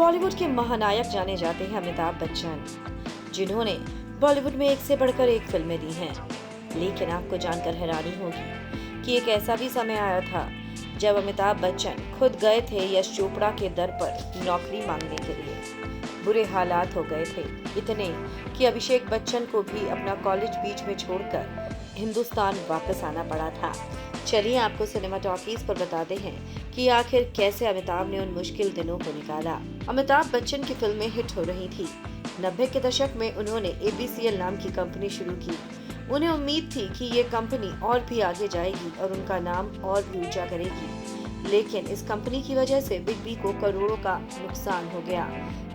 बॉलीवुड के महानायक जाने जाते हैं अमिताभ बच्चन, जिन्होंने बॉलीवुड में एक से बढ़कर एक फिल्में दी हैं। लेकिन आपको जानकर हैरानी होगी कि एक ऐसा भी समय आया था जब अमिताभ बच्चन खुद गए थे यश चोपड़ा के दर पर नौकरी मांगने के लिए। बुरे हालात हो गए थे, इतने कि अभिषेक बच्चन को भी अपना कॉलेज बीच में छोड़कर हिंदुस्तान वापस आना पड़ा था। चलिए आपको सिनेमा टॉकीज पर बताते हैं कि आखिर कैसे अमिताभ ने उन मुश्किल दिनों को निकाला। अमिताभ बच्चन की फिल्में हिट हो रही थी। 90 के दशक में उन्होंने ABCL नाम की कंपनी शुरू की। उन्हें उम्मीद थी कि ये कंपनी और भी आगे जाएगी और उनका नाम और भी ऊंचा करेगी। लेकिन इस कंपनी की वजह से बिग बी को करोड़ों का नुकसान हो गया,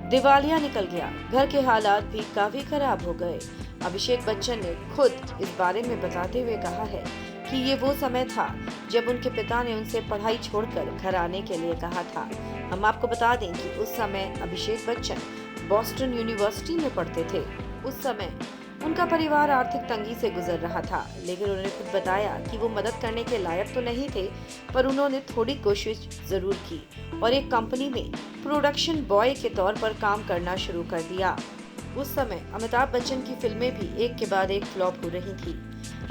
दिवालिया निकल गया, घर के हालात भी काफी खराब हो गए। अभिषेक बच्चन ने खुद इस बारे में बताते हुए कहा है कि ये वो समय था जब उनके पिता ने उनसे पढ़ाई छोड़कर घर आने के लिए कहा था। हम आपको बता दें कि उस समय अभिषेक बच्चन बॉस्टन यूनिवर्सिटी में पढ़ते थे। उस समय उनका परिवार आर्थिक तंगी से गुजर रहा था, लेकिन उन्होंने खुद बताया कि वो मदद करने के लायक तो नहीं थे, पर उन्होंने थोड़ी कोशिश जरूर की और एक कंपनी में प्रोडक्शन बॉय के तौर पर काम करना शुरू कर दिया। उस समय अमिताभ बच्चन की फिल्में भी एक के बाद एक फ्लॉप हो रही थी।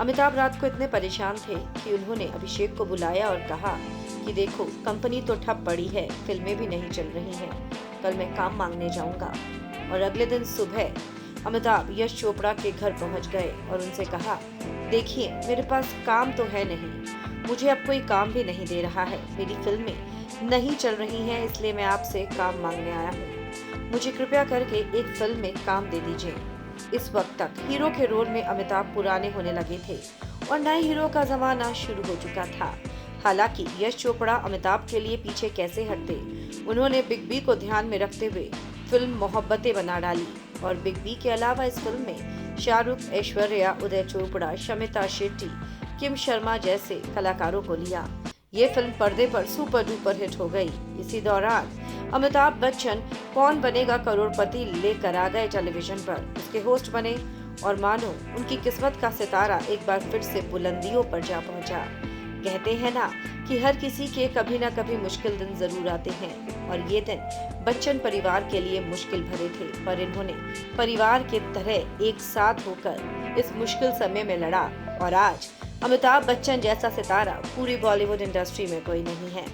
अमिताभ रात को इतने परेशान थे कि उन्होंने अभिषेक को बुलाया और कहा कि देखो, कंपनी तो ठप पड़ी है, फिल्में भी नहीं चल रही हैं, कल मैं काम मांगने जाऊंगा। और अगले दिन सुबह अमिताभ यश चोपड़ा के घर पहुंच गए और उनसे कहा, देखिए, मेरे पास काम तो है नहीं, मुझे अब कोई काम भी नहीं दे रहा है, मेरी फिल्में नहीं चल रही हैं, इसलिए मैं आपसे काम मांगने आया हूँ। मुझे कृपया करके एक फिल्म में काम दे दीजिए। इस वक्त तक हीरो के रोल में अमिताभ पुराने होने लगे थे और नए हीरो का जमाना शुरू हो चुका था। हालांकि यश चोपड़ा अमिताभ के लिए पीछे कैसे हटते, उन्होंने बिग बी को ध्यान में रखते हुए फिल्म मोहब्बतें बना डाली और बिग बी के अलावा इस फिल्म में शाहरुख, ऐश्वर्या, उदय चोपड़ा, शमिता शेट्टी, किम शर्मा जैसे कलाकारों को लिया। ये फिल्म पर्दे पर सुपर डुपर हिट हो गई। इसी दौरान अमिताभ बच्चन कौन बनेगा करोड़पति लेकर आ गए टेलीविजन पर, उसके होस्ट बने और मानो उनकी किस्मत का सितारा एक बार फिर से बुलंदियों पर जा पहुंचा। कहते हैं ना कि हर किसी के कभी ना कभी मुश्किल दिन जरूर आते हैं और ये दिन बच्चन परिवार के लिए मुश्किल भरे थे, पर इन्होंने परिवार के तरह एक साथ होकर इस मुश्किल समय में लड़ा और आज अमिताभ बच्चन जैसा सितारा पूरी बॉलीवुड इंडस्ट्री में कोई नहीं है।